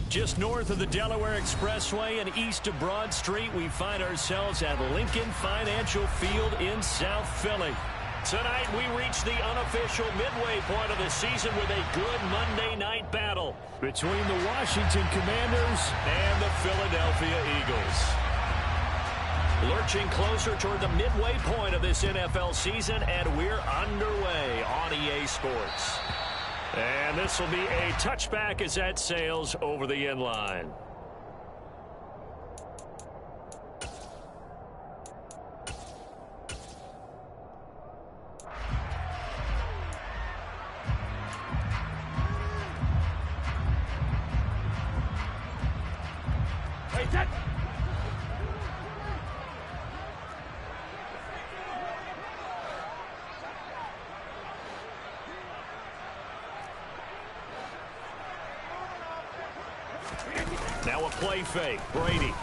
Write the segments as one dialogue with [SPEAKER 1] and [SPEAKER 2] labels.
[SPEAKER 1] Just north of the Delaware Expressway and east of Broad Street, we find ourselves at Lincoln Financial Field in South Philly. Tonight, we reach the unofficial midway point of the season with a good Monday night battle between the Washington Commanders and the Philadelphia Eagles. Lurching closer toward the midway point of this NFL season, and we're underway on EA Sports. And this will be a touchback as that sails over the end line. Now a play fake. Brady.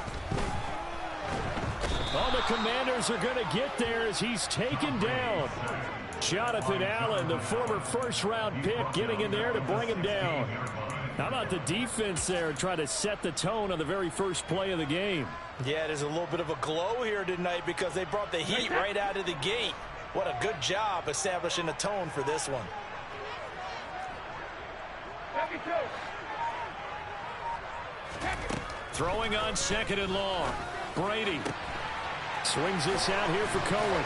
[SPEAKER 1] Oh, the Commanders are going to get there as he's taken down. Jonathan Allen, the former first-round pick, getting in there to bring him down. How about the defense there trying to set the tone on the very first play of the game?
[SPEAKER 2] Yeah, there's a little bit of a glow here tonight because they brought the heat right out of the gate. What a good job establishing a tone for this one.
[SPEAKER 1] Throwing on second and long. Brady swings this out here for Cohen.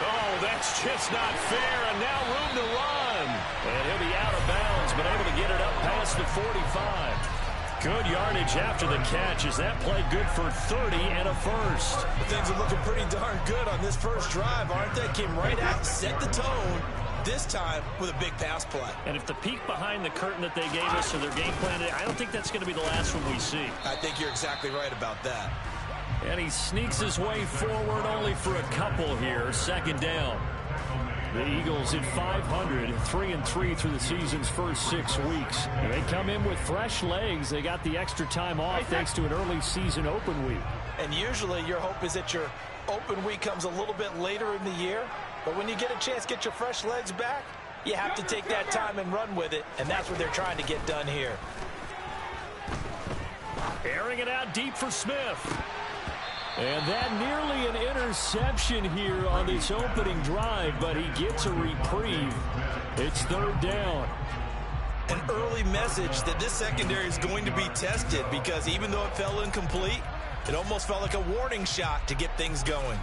[SPEAKER 1] Oh, that's just not fair, and now room to run. And he'll be out of bounds, but able to get it up past the 45. Good yardage after the catch. Is that play good for 30 and a first?
[SPEAKER 2] Things are looking pretty darn good on this first drive, aren't they? Came right out, set the tone, this time with a big pass play.
[SPEAKER 1] And if the peek behind the curtain that they gave us or their game plan, I don't think that's going to be the last one we see.
[SPEAKER 2] I think you're exactly right about that.
[SPEAKER 1] And he sneaks his way forward only for a couple here. Second down. The Eagles at 500, 3-3 through the season's first 6 weeks. And they come in with fresh legs. They got the extra time off thanks to an early season open week.
[SPEAKER 2] And usually your hope is that your open week comes a little bit later in the year. But when you get a chance to get your fresh legs back, you have to take that time and run with it. And that's what they're trying to get done here.
[SPEAKER 1] Airing it out deep for Smith. And that nearly an interception here on this opening drive, but he gets a reprieve. It's third down.
[SPEAKER 2] An early message that this secondary is going to be tested because even though it fell incomplete, it almost felt like a warning shot to get things going.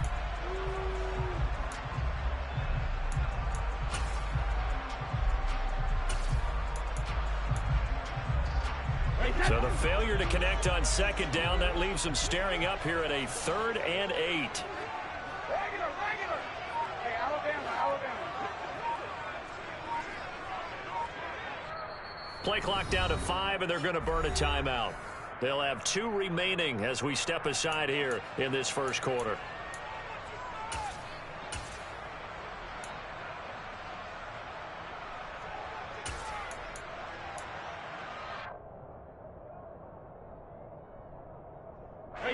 [SPEAKER 1] So the failure to connect on second down, that leaves them staring up here at a 3rd and 8. Play clock down to 5, and they're going to burn a timeout. They'll have 2 remaining as we step aside here in this first quarter.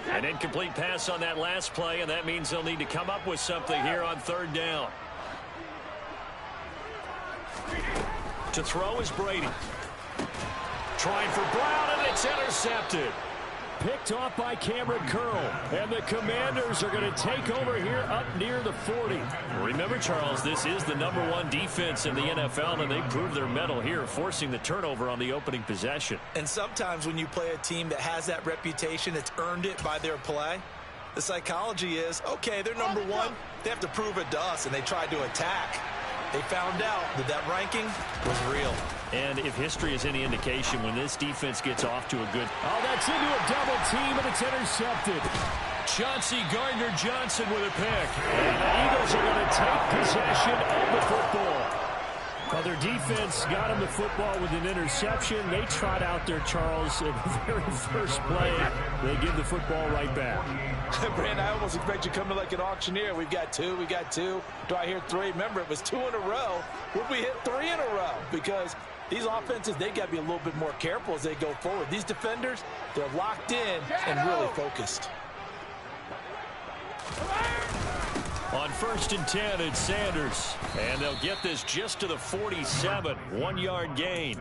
[SPEAKER 1] An incomplete pass on that last play, and that means they'll need to come up with something here on third down. To throw is Brady. Trying for Brown, and it's intercepted. Picked off by Cameron Curl. And the Commanders are going to take over here up near the 40. Remember, Charles, this is the #1 defense in the NFL, and they proved their mettle here, forcing the turnover on the opening possession.
[SPEAKER 2] And sometimes when you play a team that has that reputation, it's earned it by their play. The psychology is, okay, they're #1. They have to prove it to us, and they tried to attack. They found out that that ranking was real.
[SPEAKER 1] And if history is any indication, when this defense gets off to a good... Oh, that's into a double team, and it's intercepted. Chauncey Gardner-Johnson with a pick. And the Eagles are going to take possession of the football. Well, their defense got him the football with an interception. They trot out there, Charles, in the very first play. They give the football right back.
[SPEAKER 2] Brand, I almost expect you to come in like an auctioneer. We've got 2, we got 2. Do I hear 3? Remember, it was 2 in a row. Would we hit 3 in a row? Because these offenses, they got to be a little bit more careful as they go forward. These defenders, they're locked in and really focused.
[SPEAKER 1] On 1st and 10, it's Sanders. And they'll get this just to the 47. 1-yard gain.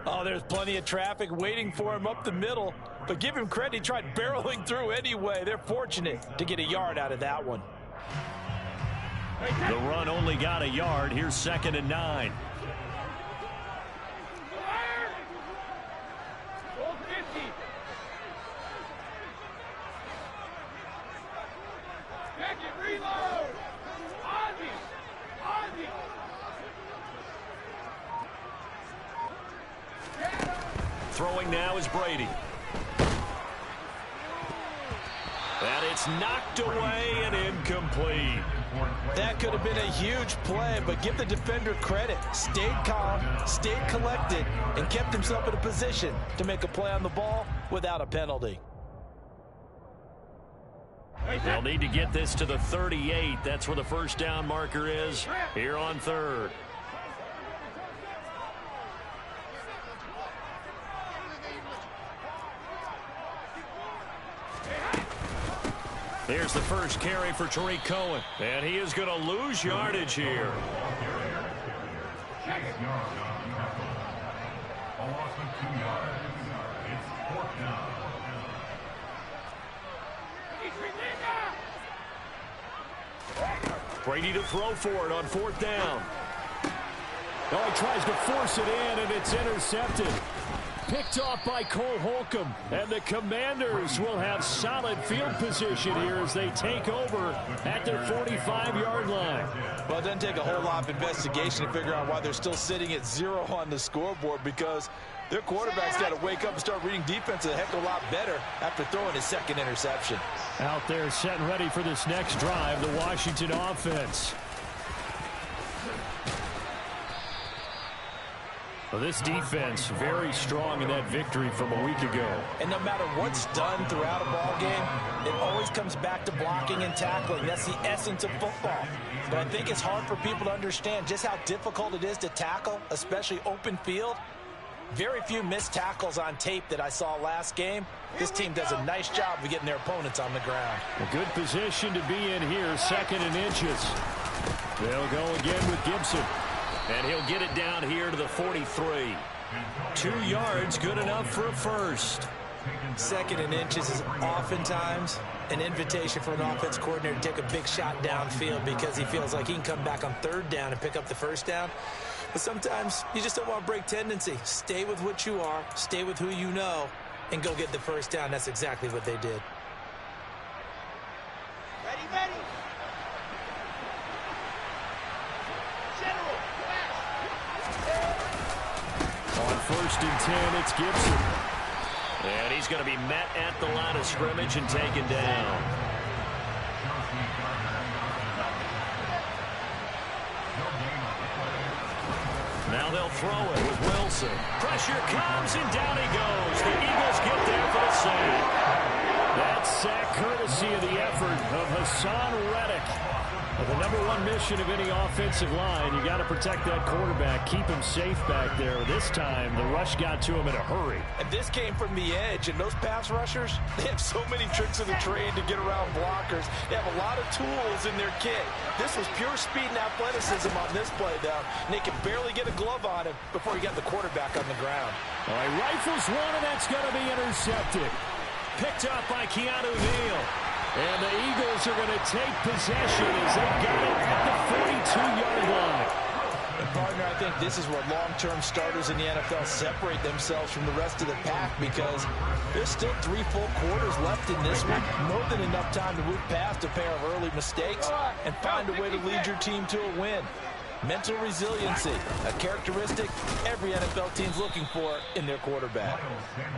[SPEAKER 2] Oh, there's plenty of traffic waiting for him up the middle. But give him credit, he tried barreling through anyway. They're fortunate to get a yard out of that one.
[SPEAKER 1] The run only got a yard. Here's 2nd and 9. Throwing now is Brady. And it's knocked away and incomplete.
[SPEAKER 2] That could have been a huge play, but give the defender credit. Stayed calm, stayed collected, and kept himself in a position to make a play on the ball without a penalty.
[SPEAKER 1] They'll need to get this to the 38. That's where the first down marker is here on 3rd. Here's the first carry for Tariq Cohen. And he is going to lose yardage here. Brady to throw for it on 4th down. Oh, he tries to force it in, and it's intercepted. Picked off by Cole Holcomb, and the Commanders will have solid field position here as they take over at their 45-yard line.
[SPEAKER 2] Well, it doesn't take a whole lot of investigation to figure out why they're still sitting at 0 on the scoreboard, because their quarterback's got to wake up and start reading defense a heck of a lot better after throwing his 2nd interception.
[SPEAKER 1] Out there set and ready for this next drive, the Washington offense. Well, this defense very strong in that victory from a week ago.
[SPEAKER 2] And no matter what's done throughout a ball game, it always comes back to blocking and tackling. That's the essence of football. But I think it's hard for people to understand just how difficult it is to tackle, especially open field. Very few missed tackles on tape that I saw last game. This team does a nice job of getting their opponents on the ground.
[SPEAKER 1] A good position to be in here, 2nd and inches. They'll go again with Gibson. And he'll get it down here to the 43. 2 yards, good enough for a first.
[SPEAKER 2] 2nd and inches is oftentimes an invitation for an offense coordinator to take a big shot downfield because he feels like he can come back on 3rd down and pick up the first down. But sometimes you just don't want to break tendency. Stay with what you are, stay with who you know, and go get the first down. That's exactly what they did.
[SPEAKER 3] Ready.
[SPEAKER 1] On 1st and 10, it's Gibson. And he's going to be met at the line of scrimmage and taken down. Now they'll throw it with Wilson. Pressure comes, and down he goes. The Eagles get there for the sack. That sack courtesy of the effort of Hassan Reddick. Well, the #1 mission of any offensive line, you got to protect that quarterback, keep him safe back there. This time, the rush got to him in a hurry.
[SPEAKER 2] And this came from the edge, and those pass rushers, they have so many tricks of the trade to get around blockers. They have a lot of tools in their kit. This was pure speed and athleticism on this play down, and they could barely get a glove on him before he got the quarterback on the ground.
[SPEAKER 1] All right, rifles one, and that's going to be intercepted. Picked up by Keanu Neal. And the Eagles are going to take possession as they got it at the 42-yard line.
[SPEAKER 2] And partner, I think this is where long-term starters in the NFL separate themselves from the rest of the pack, because there's still 3 full quarters left in this one. More than enough time to move past a pair of early mistakes and find a way to lead your team to a win. Mental resiliency, a characteristic every NFL team's looking for in their quarterback.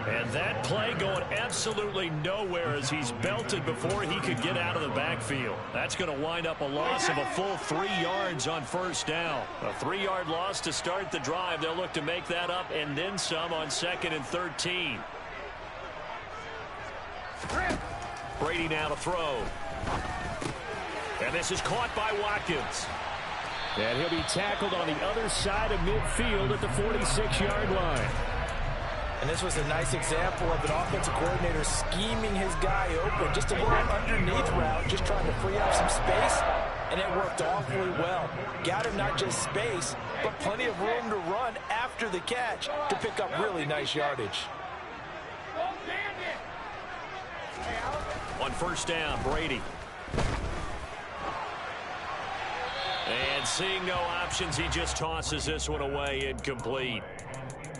[SPEAKER 1] And that play going absolutely nowhere as he's belted before he could get out of the backfield. That's going to wind up a loss of a full 3 yards on 1st down. A 3-yard loss to start the drive. They'll look to make that up and then some on 2nd and 13. Brady now to throw. And this is caught by Watkins. And he'll be tackled on the other side of midfield at the 46-yard line.
[SPEAKER 2] And this was a nice example of an offensive coordinator scheming his guy open. Just a little underneath route, just trying to free up some space. And it worked awfully well. Got him not just space, but plenty of room to run after after the catch to pick up really nice yardage.
[SPEAKER 1] On first down, Brady. And seeing no options, he just tosses this one away incomplete.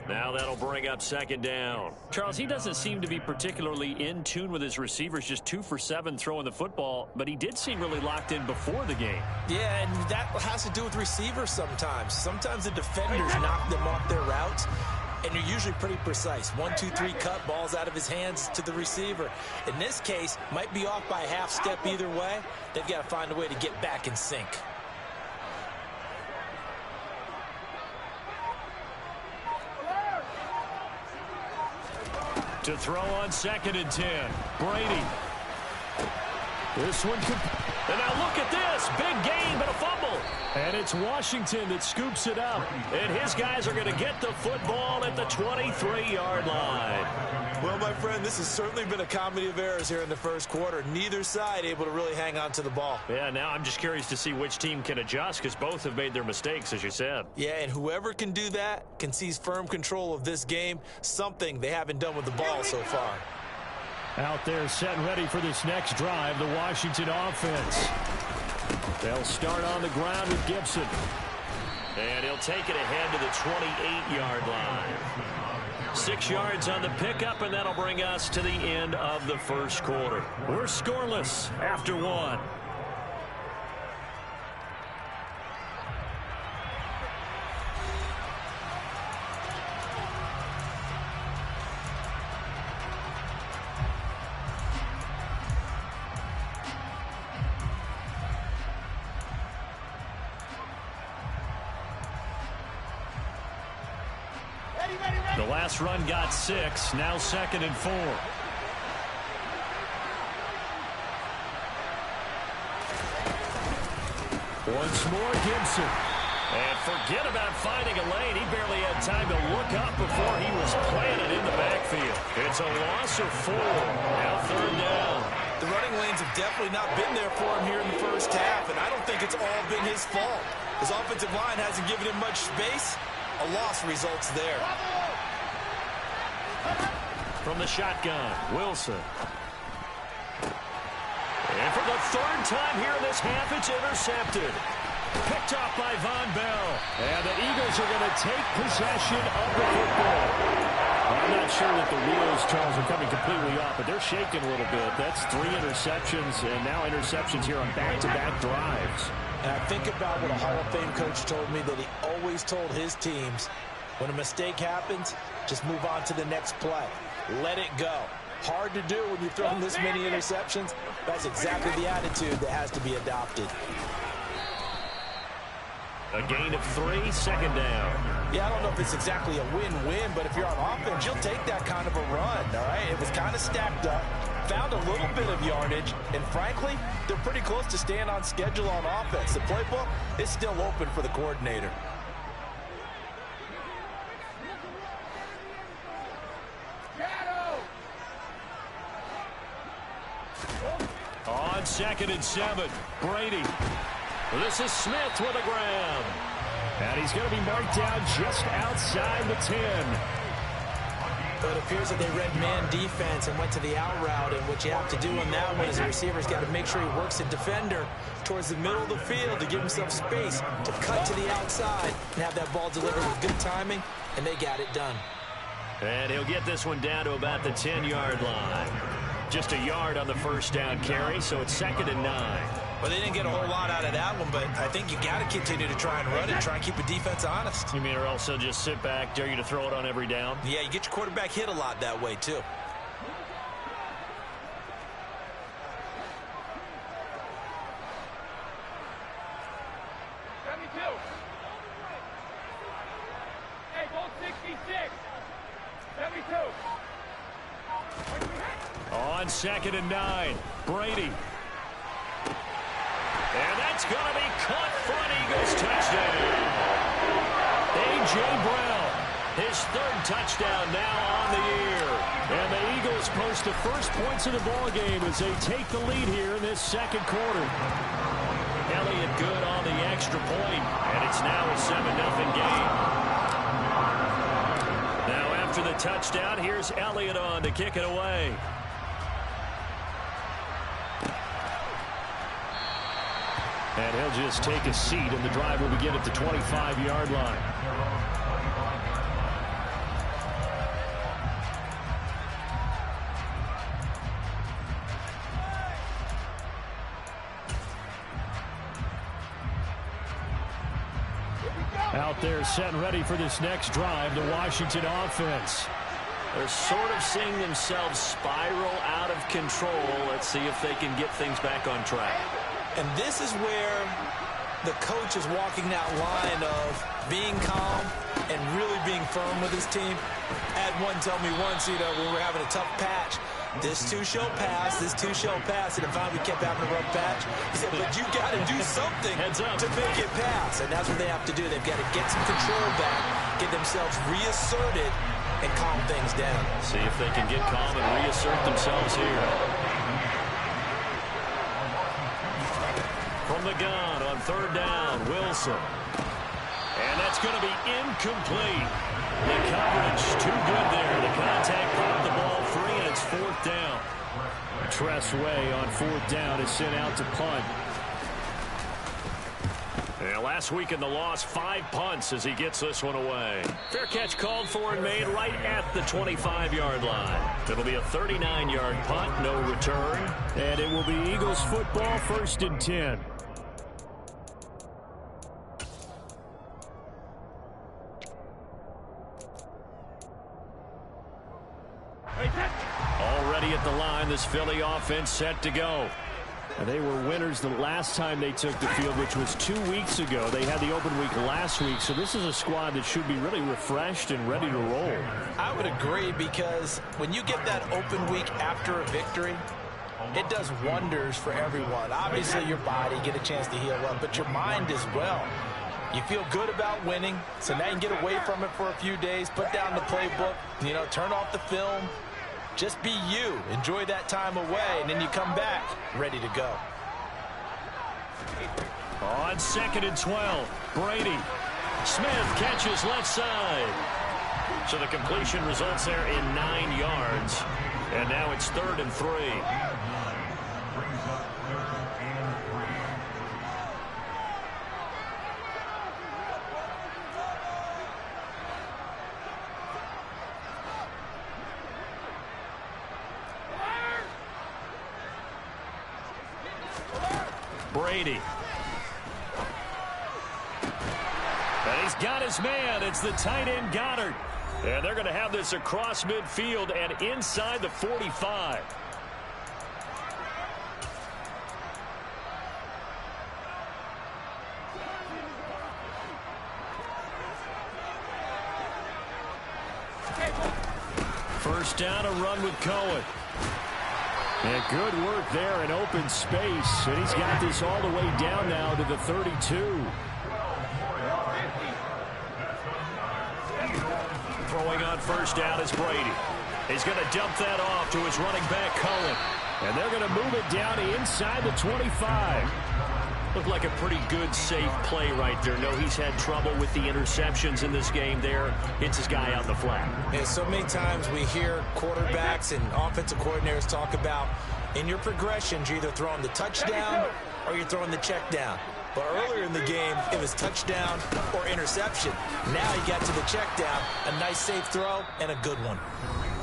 [SPEAKER 1] Now that'll bring up second down. Charles, he doesn't seem to be particularly in tune with his receivers, just 2 for 7 throwing the football, but he did seem really locked in before the game.
[SPEAKER 2] Yeah, and that has to do with receivers sometimes. Sometimes the defenders knock them off their routes, and you're usually pretty precise. 1, 2, 3 cut, balls out of his hands to the receiver. In this case, might be off by a half step either way. They've got to find a way to get back in sync.
[SPEAKER 1] To throw on 2nd and 10. Brady. This one could... And now look at this. Big gain, but a fumble. And it's Washington that scoops it up. And his guys are going to get the football at the 23-yard line.
[SPEAKER 2] Well, my friend, this has certainly been a comedy of errors here in the first quarter. Neither side able to really hang on to the ball.
[SPEAKER 1] Yeah, now I'm just curious to see which team can adjust because both have made their mistakes, as you said.
[SPEAKER 2] Yeah, and whoever can do that can seize firm control of this game, something they haven't done with the ball so far.
[SPEAKER 1] Out there set and ready for this next drive, the Washington offense. They'll start on the ground with Gibson. And he'll take it ahead to the 28-yard line. 6 yards on the pickup, and that'll bring us to the end of the first quarter. We're scoreless after 1. The last run got 6. Now 2nd and 4. Once more, Gibson. And forget about finding a lane. He barely had time to look up before he was planted in the backfield. It's a loss of 4. Now 3rd down.
[SPEAKER 2] The running lanes have definitely not been there for him here in the first half, and I don't think it's all been his fault. His offensive line hasn't given him much space. A loss results there.
[SPEAKER 1] From the shotgun, Wilson. And for the 3rd time here in this half, it's intercepted. Picked off by Von Bell. And the Eagles are going to take possession of the football. I'm not sure that the wheels, Charles, are coming completely off, but they're shaking a little bit. That's 3 interceptions, and now interceptions here on back-to-back drives.
[SPEAKER 2] And I think about what a Hall of Fame coach told me, that he always told his teams, when a mistake happens, just move on to the next play. Let it go. Hard to do when you've thrown this many interceptions. That's exactly the attitude that has to be adopted.
[SPEAKER 1] A gain of 3, 2nd down.
[SPEAKER 2] Yeah, I don't know if it's exactly a win-win, but if you're on offense, you'll take that kind of a run, all right? It was kind of stacked up, found a little bit of yardage, and frankly, they're pretty close to staying on schedule on offense. The playbook is still open for the coordinator.
[SPEAKER 1] On 2nd and 7, Brady. This is Smith with a grab. And he's going to be marked down just outside the 10.
[SPEAKER 2] But it appears that they read man defense and went to the out route, and what you have to do on that one is the receiver's got to make sure he works a defender towards the middle of the field to give himself space to cut to the outside and have that ball delivered with good timing, and they got it done.
[SPEAKER 1] And he'll get this one down to about the 10-yard line. Just a yard on the first down carry, so it's 2nd and 9.
[SPEAKER 2] Well, they didn't get a whole lot out of that one, but I think you got to continue to try and run it, try and keep the defense honest.
[SPEAKER 1] You mean, or also just sit back, dare you to throw it on every down?
[SPEAKER 2] Yeah, you get your quarterback hit a lot that way, too.
[SPEAKER 1] On 2nd and 9, Brady. And that's going to be caught for an Eagles touchdown. A.J. Brown, his 3rd touchdown now on the year. And the Eagles post the first points of the ball game as they take the lead here in this 2nd quarter. Elliott good on the extra point, and it's now a 7-0 game. after the touchdown. Here's Elliott on to kick it away. And he'll just take a seat, and the drive will begin at the 25-yard line. Out there set and ready for this next drive, the Washington offense.
[SPEAKER 3] They're sort of seeing themselves spiral out of control. Let's see if they can get things back on track.
[SPEAKER 2] And this is where the coach is walking that line of being calm and really being firm with his team. I had one tell me once, when we were having a tough patch, this too shall pass, this too shall pass, and finally we kept having a rough patch. He said, but you got to do something to make it pass, and that's what they have to do. They've got to get some control back, get themselves reasserted, and calm things down.
[SPEAKER 3] See if they can get calm and reassert themselves here.
[SPEAKER 1] From the gun on third down, Wilson. And that's going to be incomplete. The coverage too good there. The contact popped the ball free, and it's fourth down. Tress Way on fourth down is sent out to punt. And last week in the loss, 5 punts as he gets this one away. Fair catch called for and made right at the 25-yard line. It'll be a 39-yard punt, no return. And it will be Eagles football, 1st and 10. Already at the line, this Philly offense set to go. And they were winners the last time they took the field, which was 2 weeks ago. They had the open week last week, so this is a squad that should be really refreshed and ready to roll.
[SPEAKER 2] I would agree, because when you get that open week after a victory, it does wonders for everyone. Obviously, your body get a chance to heal up, but your mind as well. You feel good about winning, so now you can get away from it for a few days, put down the playbook, turn off the film. Just be you. Enjoy that time away, and then you come back ready to go.
[SPEAKER 1] On 2nd and 12, Brady. Smith catches left side. So the completion results there in 9 yards. And now it's 3rd and 3. Brady. And he's got his man. It's the tight end Goddard. And they're going to have this across midfield and inside the 45. First down, a run with Cohen. And good work there in open space. And he's got this all the way down now to the 32. Throwing on first down is Brady. He's going to dump that off to his running back, Cohen. And they're going to move it down to inside the 25. Looked like a pretty good, safe play right there. No, he's had trouble with the interceptions in this game there. Hits his guy out in the flat.
[SPEAKER 2] And so many times we hear quarterbacks and offensive coordinators talk about in your progressions, you're either throwing the touchdown or you're throwing the check down. But earlier in the game, it was touchdown or interception. Now he got to the check down, a nice safe throw, and a good one.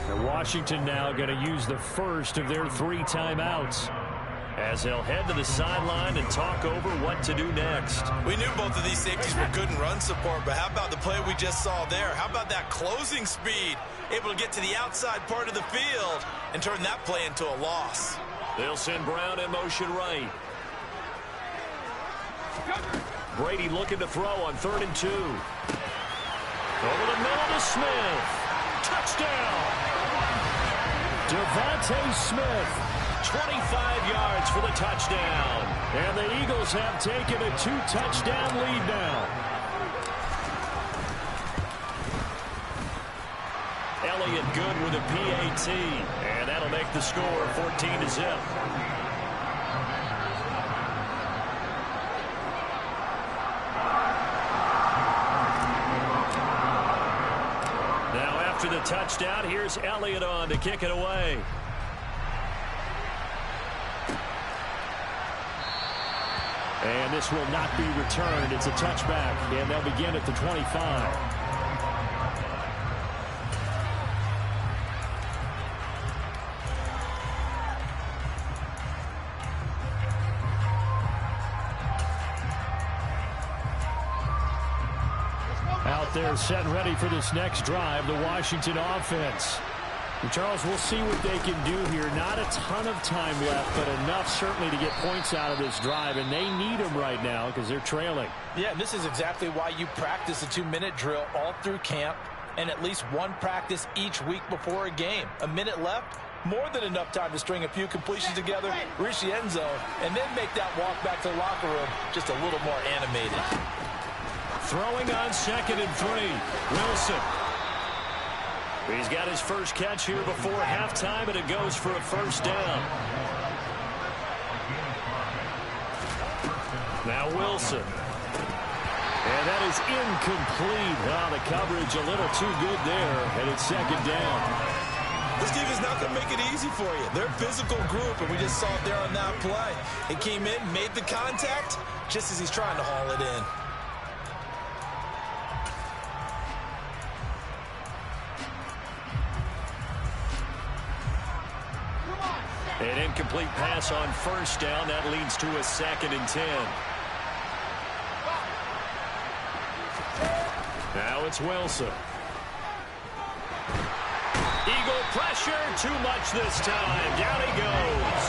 [SPEAKER 1] And Washington now going to use the first of their 3 timeouts, as they'll head to the sideline and talk over what to do next.
[SPEAKER 4] We knew both of these safeties were good in run support, but how about the play we just saw there? How about that closing speed? Able to get to the outside part of the field and turn that play into a loss.
[SPEAKER 1] They'll send Brown in motion right. Brady looking to throw on 3rd and 2. Over the middle to Smith. Touchdown! Devontae Smith. 25 yards for the touchdown. And the Eagles have taken a 2-touchdown lead now. Elliott good with a PAT. And that'll make the score 14-0.
[SPEAKER 3] after the touchdown. Here's Elliott on to kick it away.
[SPEAKER 1] And this will not be returned. It's a touchback, and they'll begin at the 25. Out there set and ready for this next drive, the Washington offense. And Charles, we'll see what they can do here. Not a ton of time left, but enough certainly to get points out of this drive, and they need them right now because they're trailing.
[SPEAKER 2] Yeah, and this is exactly why you practice a 2-minute drill all through camp and at least one practice each week before a game. A minute left, more than enough time to string a few completions together, reach the end zone, and then make that walk back to the locker room just a little more animated.
[SPEAKER 1] Throwing on 2nd and 3. Wilson.
[SPEAKER 3] He's got his first catch here before halftime, and it goes for a first down. Now Wilson. And that is incomplete. Oh, the coverage a little too good there, and it's 2nd down.
[SPEAKER 4] This defense is not going to make it easy for you. They're a physical group, and we just saw it there on that play. It came in, made the contact, just as he's trying to haul it in.
[SPEAKER 3] An incomplete pass on first down. That leads to a 2nd and 10. Now it's Wilson. Eagle pressure. Too much this time. Down he goes.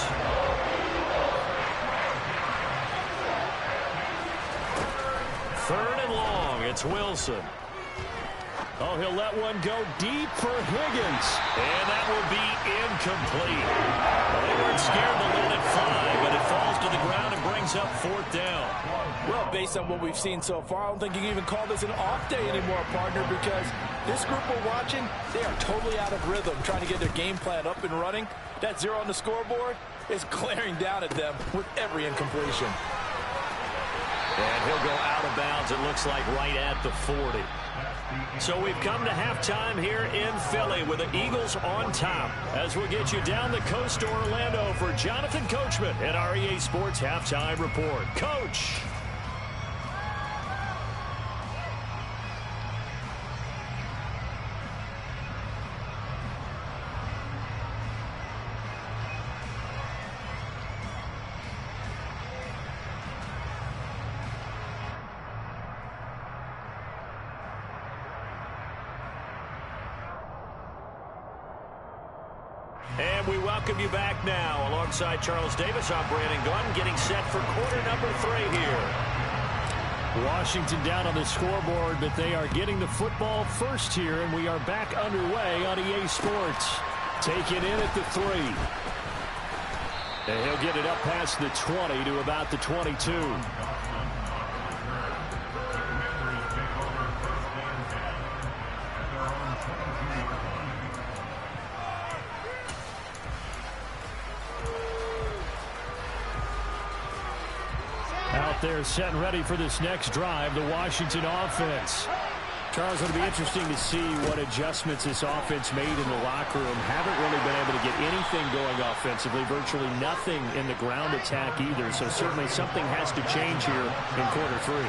[SPEAKER 3] Third and long. It's Wilson.
[SPEAKER 1] Oh, he'll let one go deep for Higgins.
[SPEAKER 3] And that will be incomplete. Well, they weren't scared to let it fly, but it falls to the ground and brings up 4th down.
[SPEAKER 2] Well, based on what we've seen so far, I don't think you can even call this an off day anymore, partner, because this group we're watching, they are totally out of rhythm, trying to get their game plan up and running. That 0 on the scoreboard is glaring down at them with every incompletion.
[SPEAKER 3] And he'll go out of bounds, it looks like, right at the 40. So we've come to halftime here in Philly with the Eagles on top. As we'll get you down the coast to Orlando for Jonathan Coachman at our EA Sports Halftime Report. Coach! And we welcome you back now. Alongside Charles Davis, I'm Brandon Gunn, getting set for quarter number 3 here.
[SPEAKER 1] Washington down on the scoreboard, but they are getting the football first here, and we are back underway on EA Sports. Taken in at the 3. And he'll get it up past the 20 to about the 22. Out there set and ready for this next drive, the Washington offense. Charles, it'll be interesting to see what adjustments this offense made in the locker room. Haven't really been able to get anything going offensively, virtually nothing in the ground attack either. So certainly something has to change here in quarter 3.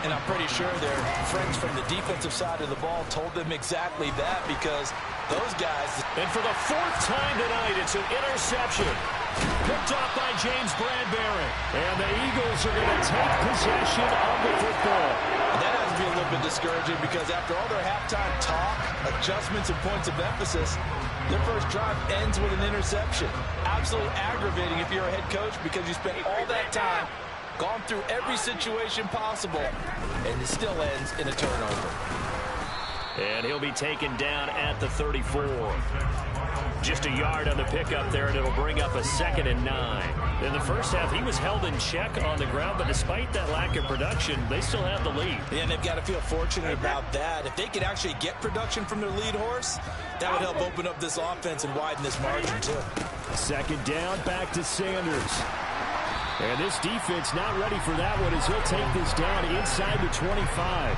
[SPEAKER 2] And I'm pretty sure their friends from the defensive side of the ball told them exactly that, because those guys...
[SPEAKER 3] And for the 4th time tonight, it's an interception. Picked off by James Bradbury.
[SPEAKER 1] And the Eagles are going to take possession of the football.
[SPEAKER 2] That has to be a little bit discouraging, because after all their halftime talk, adjustments and points of emphasis, their first drive ends with an interception. Absolutely aggravating if you're a head coach, because you spent all that time, gone through every situation possible, and it still ends in a turnover.
[SPEAKER 3] And he'll be taken down at the 34. Just a yard on the pickup there, and it'll bring up a 2nd and 9. In the first half, he was held in check on the ground, but despite that lack of production, they still have the lead.
[SPEAKER 2] Yeah, and they've got to feel fortunate about that. If they could actually get production from their lead horse, that would help open up this offense and widen this margin, too.
[SPEAKER 1] 2nd down, back to Sanders. And this defense not ready for that one, as he'll take this down inside the 25.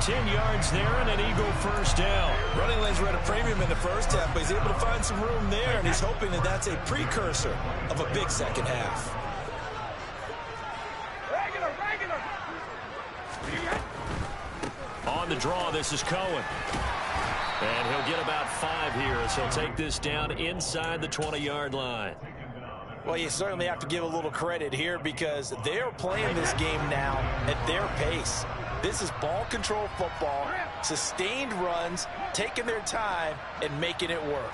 [SPEAKER 3] 10 yards there and an Eagle first down.
[SPEAKER 2] Running lanes were at a premium in the first half, but he's able to find some room there, and he's hoping that that's a precursor of a big second half.
[SPEAKER 3] On the draw, this is Cohen. And he'll get about 5 here as he'll take this down inside the 20-yard line.
[SPEAKER 2] Well, you certainly have to give a little credit here because they're playing this game now at their pace. This is ball control football, sustained runs, taking their time, and making it work.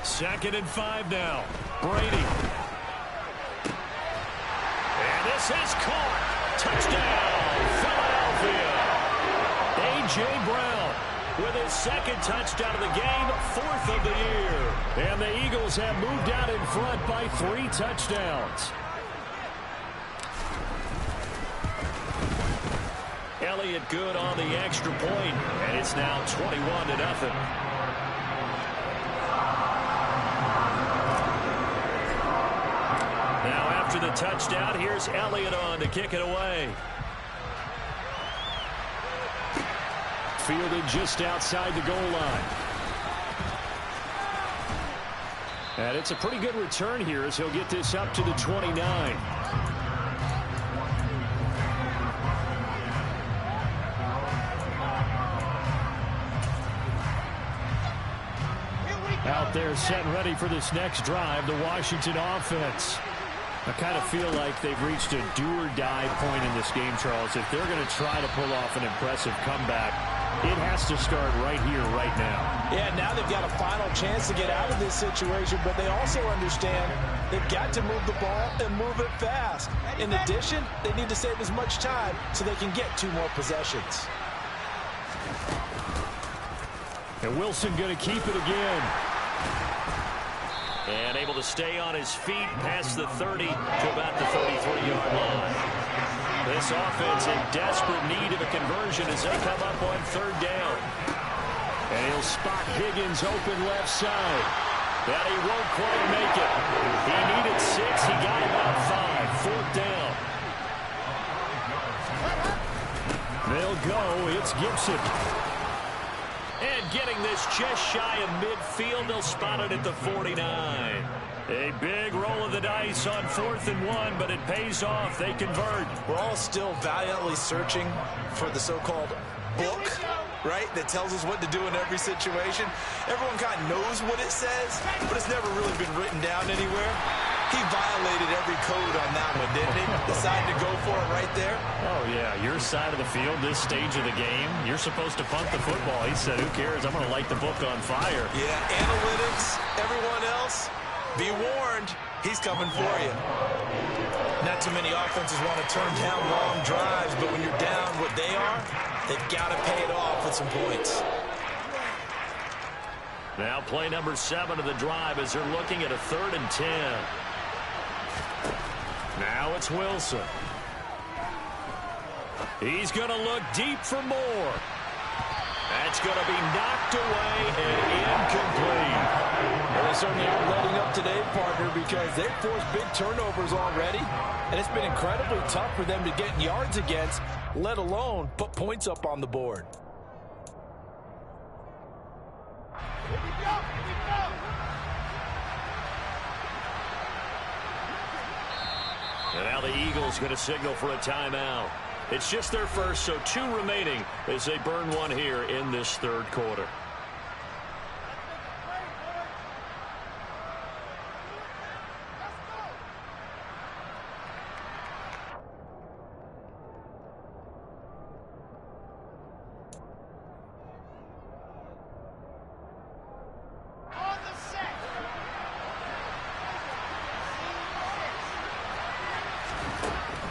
[SPEAKER 3] 2nd and 5 now. Brady. And this is caught. Touchdown, Philadelphia. A.J. Brown with his 2nd touchdown of the game, 4th of the year. And the Eagles have moved out in front by 3 touchdowns. Elliott good on the extra point, and it's now 21-0. Now after the touchdown, here's Elliott on to kick it away. Fielded just outside the goal line. And it's a pretty good return here as he'll get this up to the 29. Out there set and ready for this next drive, the Washington offense. I kind of feel like they've reached a do-or-die point in this game, Charles. If they're going to try to pull off an impressive comeback, it has to start right here, right now.
[SPEAKER 2] Yeah, now they've got a final chance to get out of this situation, but they also understand they've got to move the ball and move it fast. In addition, they need to save as much time so they can get 2 more possessions.
[SPEAKER 3] And Wilson going to keep it again. And able to stay on his feet past the 30 to about the 33-yard line. This offense in desperate need of a conversion as they come up on 3rd down. And he'll spot Higgins open left side. But he won't quite make it. He needed 6. He got about 5. 4th down. They'll go. It's Gibson. And getting this just shy of midfield, they'll spot it at the 49. A big roll of the dice on 4th and 1, but it pays off. They convert.
[SPEAKER 2] We're all still valiantly searching for the so-called book, right, that tells us what to do in every situation. Everyone kind of knows what it says, but it's never really been written down anywhere. He violated every code on that one, didn't he? Decided to go for it right there.
[SPEAKER 3] Oh, yeah. Your side of the field, this stage of the game, you're supposed to punt the football. He said, who cares? I'm going to light the book on fire.
[SPEAKER 2] Yeah, analytics, everyone else, be warned, he's coming for you. Not too many offenses want to turn down long drives, but when you're down what they are, they've got to pay it off with some points.
[SPEAKER 3] Now play number 7 of the drive as they're looking at a 3rd and 10. Now it's Wilson. He's going to look deep for more. That's going to be knocked away and incomplete.
[SPEAKER 2] Well, they certainly aren't letting up today, partner, because they've forced big turnovers already, and it's been incredibly tough for them to get yards against, let alone put points up on the board.
[SPEAKER 3] And now the Eagles going to signal for a timeout. It's just their first, so 2 remaining as they burn one here in this 3rd quarter.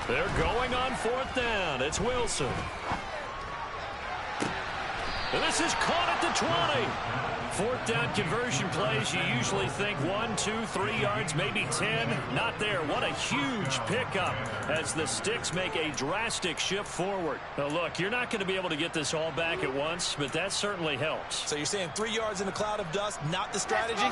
[SPEAKER 3] They're going on 4th down. It's Wilson. And this is caught at the 20. Fourth down conversion plays, you usually think 1, 2, 3 yards, maybe 10. Not there. What a huge pickup as the Sticks make a drastic shift forward. Now, look, you're not going to be able to get this all back at once, but that certainly helps.
[SPEAKER 2] So you're saying 3 yards in a cloud of dust, not the strategy?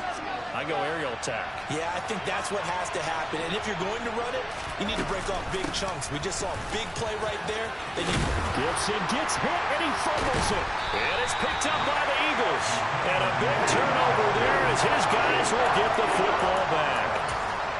[SPEAKER 3] I go aerial attack.
[SPEAKER 2] Yeah, I think that's what has to happen. And if you're going to run it, you need to break off big chunks. We just saw a big play right there.
[SPEAKER 1] Gibson gets hit, and he fumbles it.
[SPEAKER 3] And it's picked up by the Eagles. And a big turnover there as his guys will get the football back.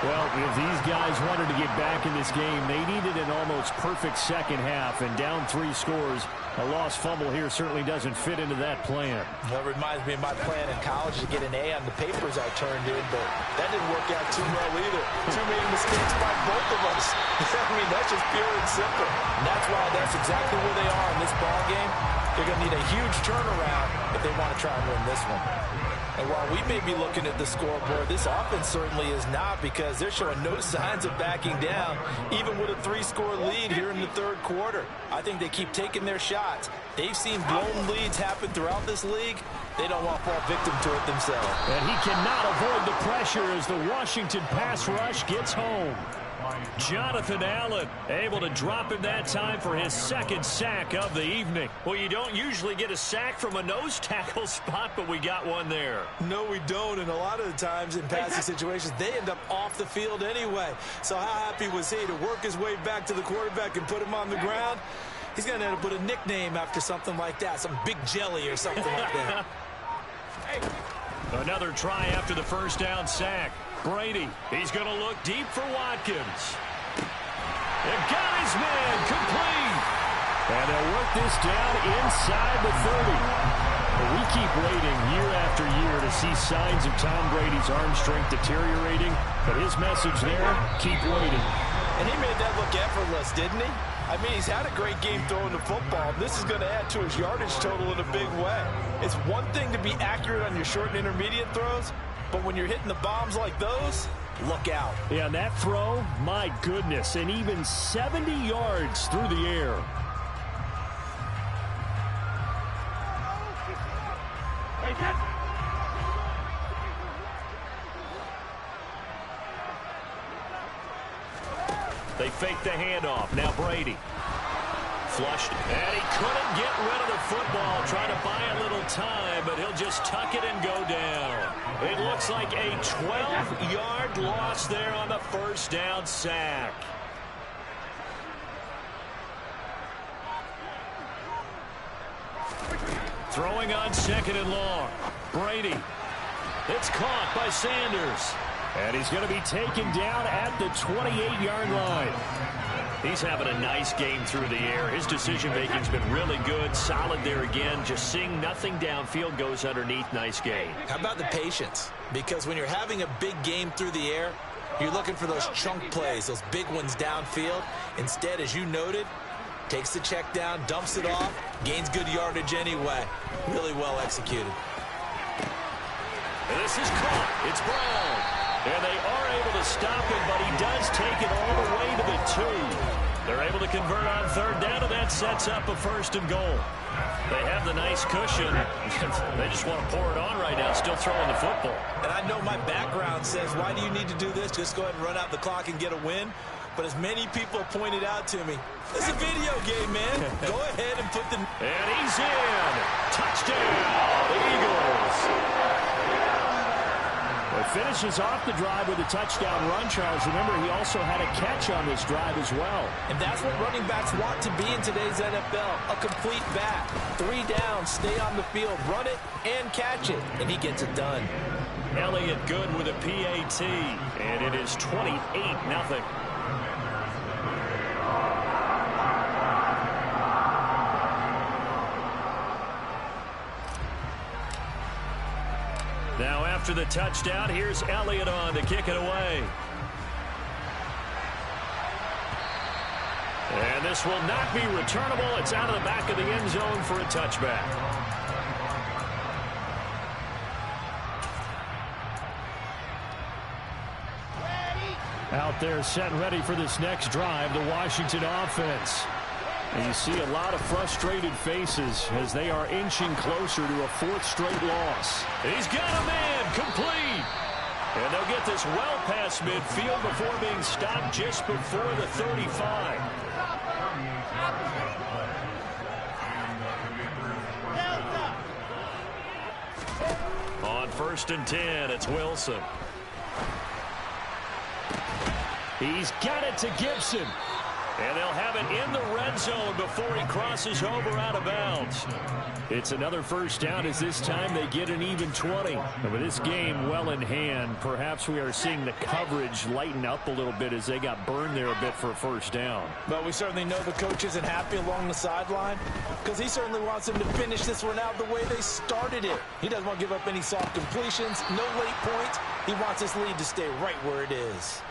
[SPEAKER 1] Well, if these guys wanted to get back in this game, they needed an almost perfect second half, and down 3 scores. A lost fumble here certainly doesn't fit into that plan.
[SPEAKER 2] That reminds me of my plan in college to get an A on the papers I turned in, but that didn't work out too well either. Too many mistakes by both of us. I mean, that's just pure and simple. And that's why that's exactly where they are in this ball game. They're going to need a huge turnaround if they want to try and win this one. And while we may be looking at the scoreboard, this offense certainly is not, because they're showing no signs of backing down, even with a 3-score lead here in the third quarter. I think they keep taking their shots. They've seen blown leads happen throughout this league. They don't want to fall victim to it themselves.
[SPEAKER 1] And he cannot avoid the pressure as the Washington pass rush gets home.
[SPEAKER 3] Jonathan Allen able to drop him that time for his second sack of the evening. Well, you don't usually get a sack from a nose tackle spot, but we got one there.
[SPEAKER 2] No, we don't, and a lot of the times in passing situations, they end up off the field anyway. So how happy was he to work his way back to the quarterback and put him on the ground? He's going to end up with a nickname after something like that, some Big Jelly or something like that.
[SPEAKER 3] Another try after the first down sack. Brady, he's going to look deep for Watkins. And got his man complete.
[SPEAKER 1] And they'll work this down inside the 30. We keep waiting year after year to see signs of Tom Brady's arm strength deteriorating. But his message there, keep waiting.
[SPEAKER 2] And he made that look effortless, didn't he? I mean, he's had a great game throwing the football. This is going to add to his yardage total in a big way. It's one thing to be accurate on your short and intermediate throws, but when you're hitting the bombs like those, look out.
[SPEAKER 1] Yeah, and that throw, my goodness, and even 70 yards through the air.
[SPEAKER 3] They fake the handoff. Now Brady. Flushed. And he couldn't get rid of the football. Trying to buy a little time, but he'll just tuck it and go down. It looks like a 12-yard loss there on the first down sack. Throwing on second and long. Brady. It's caught by Sanders.
[SPEAKER 1] And he's going to be taken down at the 28-yard line.
[SPEAKER 3] He's having a nice game through the air. His decision-making's been really good. Solid there again. Just seeing nothing downfield, goes underneath. Nice game.
[SPEAKER 2] How about the patience? Because when you're having a big game through the air, you're looking for those chunk plays, those big ones downfield. Instead, as you noted, takes the check down, dumps it off, gains good yardage anyway. Really well executed.
[SPEAKER 3] And this is caught. It's Brown. And they are able to stop him, but he does take it all the way to the 2. They're able to convert on third down, and that sets up a 1st and goal. They have the nice cushion. They just want to pour it on right now, still throwing the football.
[SPEAKER 2] And I know my background says, why do you need to do this? Just go ahead and run out the clock and get a win. But as many people pointed out to me, it's a video game, man. Go ahead and put the...
[SPEAKER 3] And he's in. Touchdown, the Eagles.
[SPEAKER 1] It finishes off the drive with a touchdown run, Charles. Remember, he also had a catch on this drive as well.
[SPEAKER 2] And that's what running backs want to be in today's NFL, a complete back. 3 down, stay on the field, run it, and catch it. And he gets it done.
[SPEAKER 3] Elliott good with a PAT, and it is 28-0. Now after the touchdown, here's Elliott on to kick it away. And this will not be returnable. It's out of the back of the end zone for a touchback. Out there set ready for this next drive, the Washington offense.
[SPEAKER 1] And you see a lot of frustrated faces as they are inching closer to a 4th straight loss. He's got a man complete. And they'll get this well past midfield before being stopped just before the 35. On 1st and 10, it's Wilson. He's got it to Gibson. And they'll have it in the red zone before he crosses over out of bounds. It's another 1st down as this time they get an even 20. And with this game well in hand, perhaps we are seeing the coverage lighten up a little bit as they got burned there a bit for a 1st down.
[SPEAKER 2] But we certainly know the coach isn't happy along the sideline because he certainly wants them to finish this one out the way they started it. He doesn't want to give up any soft completions, no late points. He wants his lead to stay right where it is.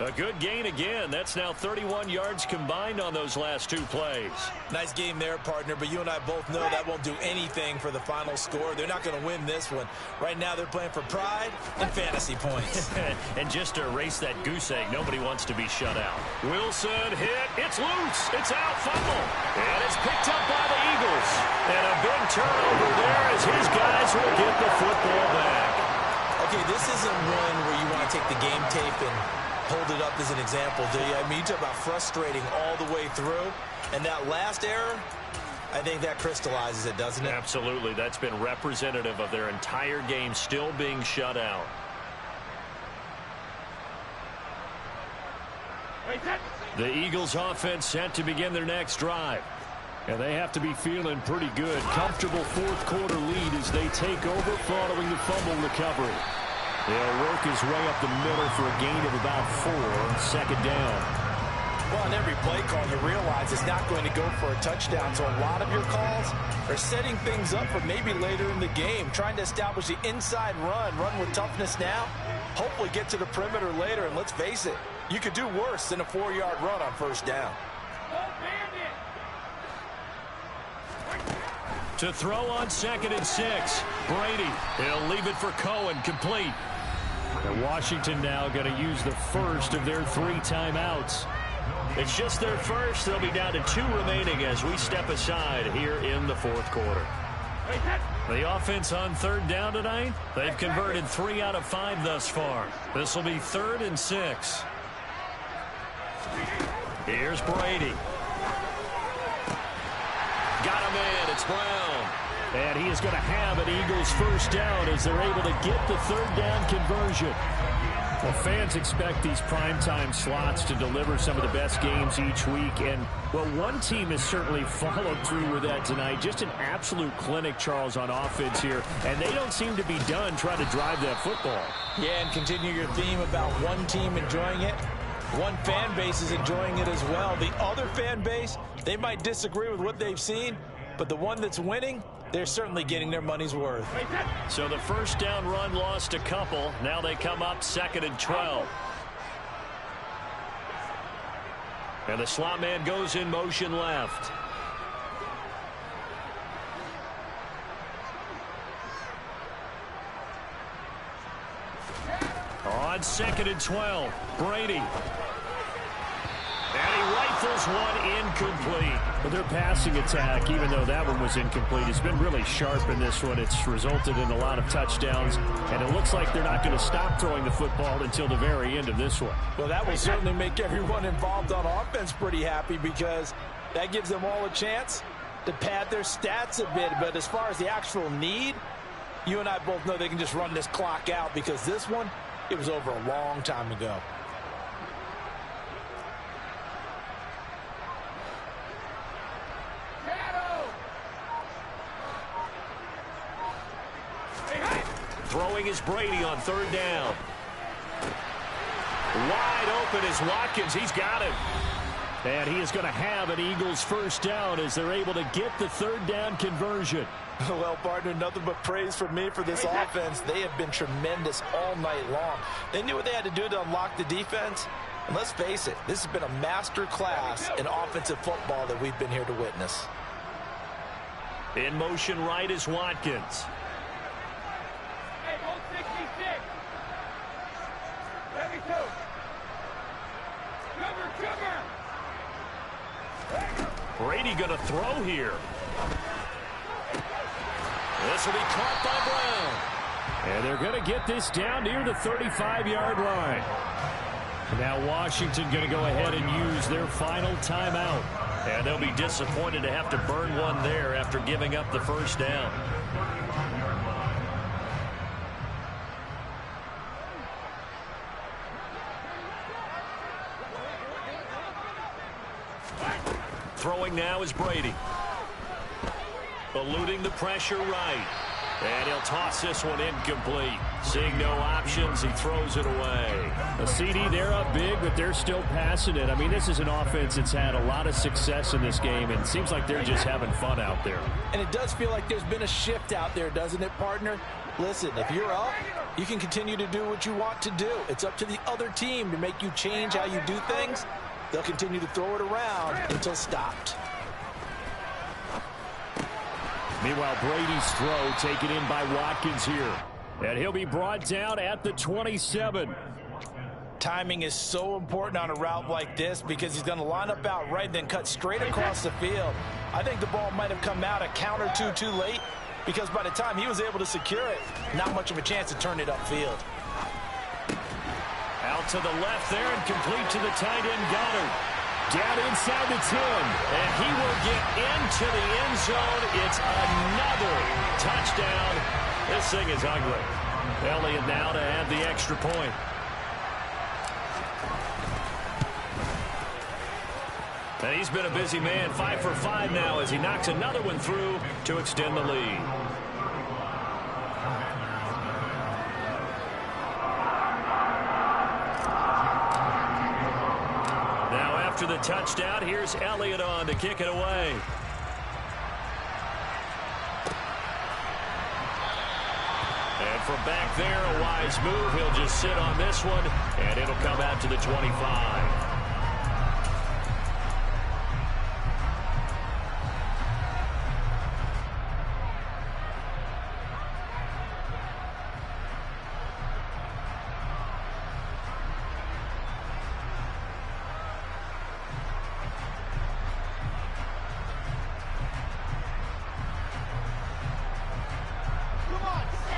[SPEAKER 1] A good gain again. That's now 31 yards combined on those last 2 plays.
[SPEAKER 2] Nice game there, partner, but you and I both know that won't do anything for the final score. They're not going to win this one. Right now they're playing for pride and fantasy points.
[SPEAKER 1] And just to erase that goose egg, nobody wants to be shut out. Wilson hit. It's loose. It's out. Fumble. And it's picked up by the Eagles. And a big turnover there as his guys will get the football back.
[SPEAKER 2] Okay, this isn't one where you want to take the game tape and hold it up as an example, do you? I mean, you talk about frustrating all the way through. And that last error, I think that crystallizes it, doesn't it?
[SPEAKER 1] Absolutely. That's been representative of their entire game still being shut out. The Eagles offense set to begin their next drive. And they have to be feeling pretty good. Comfortable 4th quarter lead as they take over following the fumble recovery. They'll work his way up the middle for a gain of about 4 on 2nd down.
[SPEAKER 2] Well, on every play call, you realize it's not going to go for a touchdown. So a lot of your calls are setting things up for maybe later in the game, trying to establish the inside run with toughness now, hopefully get to the perimeter later. And let's face it, you could do worse than a 4-yard run on 1st down.
[SPEAKER 1] To throw on 2nd and 6. Brady. He'll leave it for Cohen. Complete. And Washington now going to use the first of their 3 timeouts. It's just their first. They'll be down to 2 remaining as we step aside here in the 4th quarter. The offense on 3rd down tonight, they've converted 3 out of 5 thus far. This will be 3rd and 6. Here's Brady. Got a man. It's Brown. And he is going to have an Eagles 1st down as they're able to get the 3rd down conversion. Well, fans expect these primetime slots to deliver some of the best games each week. And, well, one team has certainly followed through with that tonight. Just an absolute clinic, Charles, on offense here. And they don't seem to be done trying to drive that football.
[SPEAKER 2] Yeah, and continue your theme about one team enjoying it. One fan base is enjoying it as well. The other fan base, they might disagree with what they've seen, but the one that's winning, they're certainly getting their money's worth.
[SPEAKER 1] So the 1st down run lost a couple. Now they come up 2nd and 12. And the slot man goes in motion left. On 2nd and 12, Brady. And he rifles one incomplete. But their passing attack, even though that one was incomplete, has been really sharp in this one. It's resulted in a lot of touchdowns, and it looks like they're not going to stop throwing the football until the very end of this one.
[SPEAKER 2] Well, that will certainly make everyone involved on offense pretty happy because that gives them all a chance to pad their stats a bit. But as far as the actual need, you and I both know they can just run this clock out because this one, it was over a long time ago.
[SPEAKER 1] Throwing is Brady on 3rd down. Wide open is Watkins. He's got him. And he is going to have an Eagles 1st down as they're able to get the 3rd down conversion.
[SPEAKER 2] Well, partner, nothing but praise from me for this offense. They have been tremendous all night long. They knew what they had to do to unlock the defense. And let's face it, this has been a master class in offensive football that we've been here to witness.
[SPEAKER 1] In motion right is Watkins.
[SPEAKER 3] Brady going to throw here. This will be caught by Brown.
[SPEAKER 1] And they're going to get this down near the 35-yard line. Now Washington going to go ahead and use their final timeout.
[SPEAKER 3] And they'll be disappointed to have to burn one there after giving up the first down. Throwing now is Brady. Eluding the pressure right. And he'll toss this one incomplete. Seeing no options, he throws it away.
[SPEAKER 1] A CD, they're up big, but they're still passing it. I mean, this is an offense that's had a lot of success in this game, and it seems like they're just having fun out there.
[SPEAKER 2] And it does feel like there's been a shift out there, doesn't it, partner? Listen, if you're up, you can continue to do what you want to do. It's up to the other team to make you change how you do things. They'll continue to throw it around until stopped.
[SPEAKER 1] Meanwhile, Brady's throw taken in by Watkins here. And he'll be brought down at the 27.
[SPEAKER 2] Timing is so important on a route like this because he's going to line up out right and then cut straight across the field. I think the ball might have come out a count or two too late because by the time he was able to secure it, not much of a chance to turn it upfield.
[SPEAKER 3] Out to the left there and complete to the tight end Goddard.
[SPEAKER 1] Down inside the 10.
[SPEAKER 3] And he will get into the end zone. It's another touchdown. This thing is ugly. Elliott now to add the extra point. And he's been a busy man. 5 for 5 now as he knocks another one through to extend the lead. After the touchdown, here's Elliott on to kick it away. And from back there, a wise move. He'll just sit on this one, and it'll come out to the 25.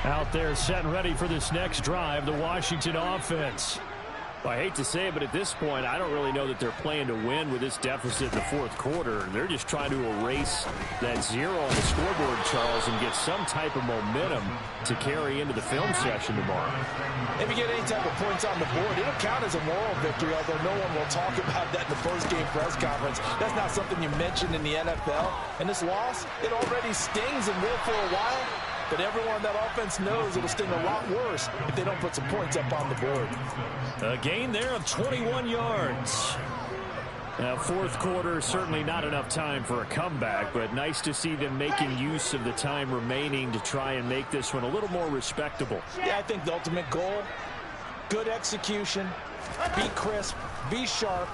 [SPEAKER 1] Out there set and ready for this next drive, the Washington offense. Well, I hate to say it, but at this point, I don't really know that they're playing to win with this deficit in the fourth quarter. They're just trying to erase that zero on the scoreboard, Charles, and get some type of momentum to carry into the film session tomorrow.
[SPEAKER 2] If you get any type of points on the board, it'll count as a moral victory, although no one will talk about that in the post-game press conference. That's not something you mentioned in the NFL. And this loss, it already stings and will for a while. But everyone on that offense knows it'll sting a lot worse if they don't put some points up on the board.
[SPEAKER 3] A gain there of 21 yards.
[SPEAKER 1] Now, fourth quarter, certainly not enough time for a comeback, but nice to see them making use of the time remaining to try and make this one a little more respectable.
[SPEAKER 2] Yeah, I think the ultimate goal, good execution, be crisp, be sharp,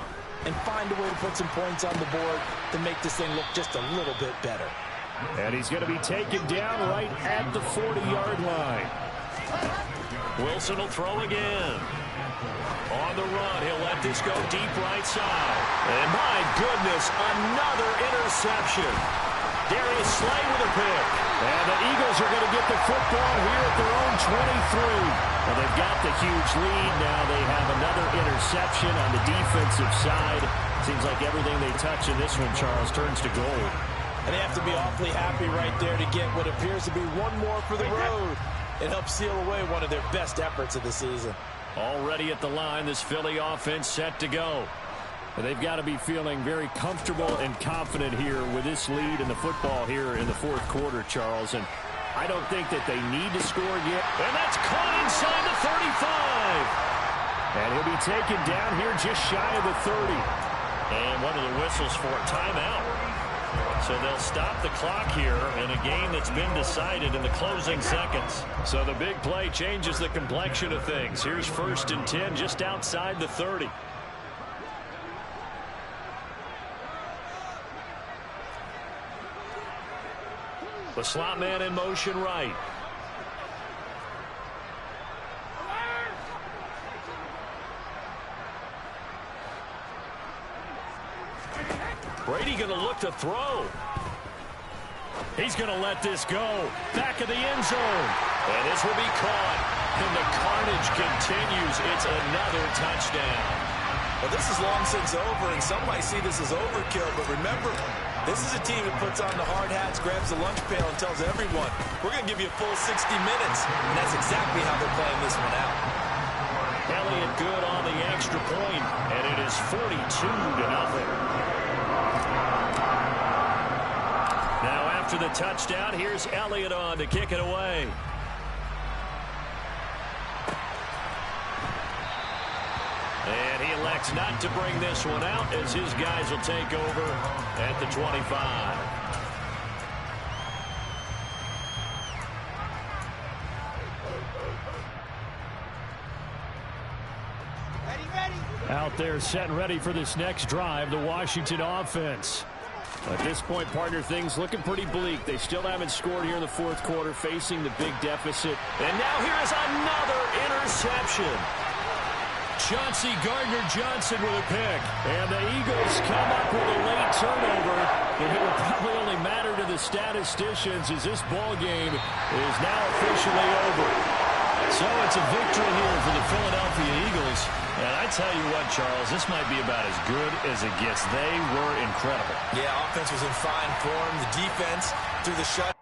[SPEAKER 2] and find a way to put some points on the board to make this thing look just a little bit better.
[SPEAKER 1] And he's going to be taken down right at the 40-yard line.
[SPEAKER 3] Wilson will throw again. On the run, he'll let this go deep right side. And my goodness, another interception. Darius Slay with a pick.
[SPEAKER 1] And the Eagles are going to get the football here at their own 23. Well, they've got the huge lead. Now they have another interception on the defensive side. Seems like everything they touch in this one, Charles, turns to gold.
[SPEAKER 2] And they have to be awfully happy right there to get what appears to be one more for the road and help seal away one of their best efforts of the season.
[SPEAKER 3] Already at the line, this Philly offense set to go.
[SPEAKER 1] And they've got to be feeling very comfortable and confident here with this lead in the football here in the fourth quarter, Charles. And I don't think that they need to score yet.
[SPEAKER 3] And that's caught inside the 35.
[SPEAKER 1] And he'll be taken down here just shy of the 30.
[SPEAKER 3] And one of the whistles for a timeout. So they'll stop the clock here in a game that's been decided in the closing seconds. So the big play changes the complexion of things. Here's 1st and 10 just outside the 30. The slot man in motion right. Brady going to look to throw. He's going to let this go. Back of the end zone. And this will be caught. And the carnage continues. It's another touchdown.
[SPEAKER 2] Well, this is long since over, and some might see this as overkill. But remember, this is a team that puts on the hard hats, grabs the lunch pail, and tells everyone, we're going to give you a full 60 minutes. And that's exactly how they're playing this one out.
[SPEAKER 3] Elliott good on the extra point, and it is 42-0. Now after the touchdown, here's Elliott on to kick it away. And he elects not to bring this one out as his guys will take over at the 25.
[SPEAKER 1] Out there set and ready for this next drive, the Washington offense. At this point, partner, things looking pretty bleak. They still haven't scored here in the fourth quarter, facing the big deficit.
[SPEAKER 3] And now here's another interception.
[SPEAKER 1] Chauncey Gardner-Johnson with a pick. And the Eagles come up with a late turnover. And it will probably only matter to the statisticians as this ball game is now officially over. So it's a victory here for the Philadelphia Eagles. And I tell you what, Charles, this might be about as good as it gets. They were incredible.
[SPEAKER 2] Yeah, offense was in fine form. The defense through the shut.